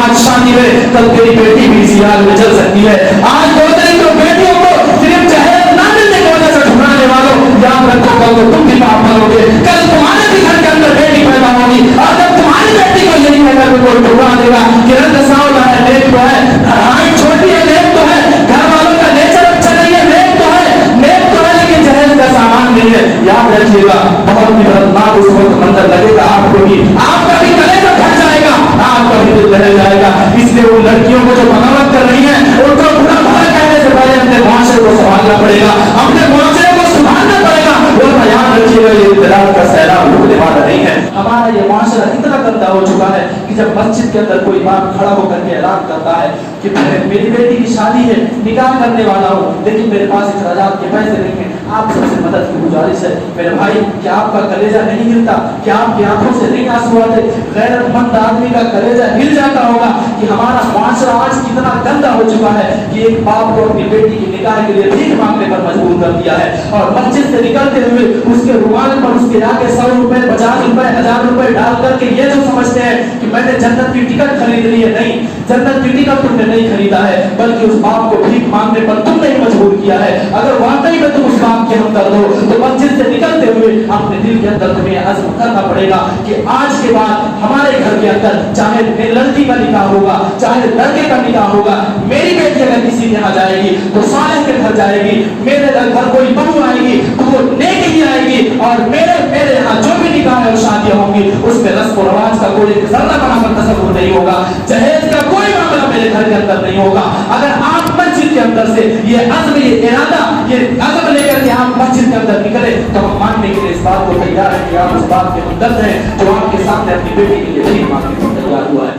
आज शादी में, कल तेरी बेटी भी इसी हाल में चल सकती है। आज बोल रही तो बेटियों को सिर्फ जहेज ना मिलने की वजह से ठुकराने वालों, याद रखो कल को तुम भी पाप करोगे। कल तुम्हारे भी घर के अंदर बेटी पैदा होगी, और जब तुम्हारी बेटी को यही कहकर कोई ठुकरा देगा कि रंग सांवला है, नेक तो है, हाइट छोटी है, नेक तो है, घर वालों का नेचर अच्छा नहीं है, नेक तो है, लेकिन जहेज का सामान नहीं है, याद रखिएगा बहुत ही दर्दनाक उस वक्त मंजर लगेगा आपको भी, आपका भी कलेजा फट जाएगा, आपका भी दिल दहल जाएगा। इसलिए उन लड़कियों को जो बगावत कर रही है, उनको बुरा भला कहने से पहले अपने मुआशरे को संभालना पड़ेगा, अपने मुआशरे को सुधारना पड़ेगा। वरना याद रखिएगा ये इत्तेलाफ का सैलाब रुकने वाला नहीं है। हमारा ये मुआशरा इतना गंदा हो चुका है कि जब मस्जिद के अंदर कोई बाप खड़ा होकर के ऐलान करता है कि मेरी बेटी की शादी है, निकाह करने वाला हूँ, लेकिन मेरे पास इखराजात के पैसे नहीं है, आप सबसे मदद की गुजारिश है। मेरे भाई, क्या आपका कलेजा नहीं हिलता? क्या आपकी आंखों से नहीं आंसू आते? गैरतमंद आदमी का कलेजा हिल जाता होगा कि हमारा मुआशरा आज कितना गंदा हो चुका है कि एक बाप को अपनी बेटी की निकाह के लिए भीख मांगने पर मजबूर कर दिया है, और मस्जिद से निकलते हुए उसके रुमाल पर उसके आगे 100 रुपए, 50 रुपए, 1000 रुपए डाल करके ये जो समझते हैं कि मैंने जन्नत की टिकट खरीद ली है। नहीं, जन्नत की टिकट तुमने नहीं खरीदा है, बल्कि उस बाप को भीख मांगने पर तुमने ही मजबूर किया है। अगर वाकई में तुम उस बाप के हमदर्द हो तो मस्जिद से निकलते हुए अपने दिल के अंदर तुम्हें अज़्म करना पड़ेगा कि आज के बाद हमारे घर के अंदर चाहे लड़की का निकाह होगा, चाहे लड़के का निकाह होगा, मेरी बेटी अगर किसी के यहाँ जाएगी तो सालेह के घर जाएगी, मेरे घर कोई बहू आएगी तो वो नेक ही आएगी, और मेरे यहाँ जो भी निकाह और शादियां होंगी उसमें रस्म और रवाज का कोई जर्रा बराबर तस्वुर नहीं होगा, जहेज का कोई मामला मेरे घर के अंदर नहीं होगा। अगर आप मस्जिद के अंदर से ये अज़्म, ये इरादा, ये अज़्म लेकर के आप मस्जिद के अंदर निकले तो हम मानने के लिए इस बात को तैयार हैं कि आप उस बात के हमदर्द हैं जो आपके सामने अपनी बेटी के लिए भीख मांगने को तैयार हुआ है।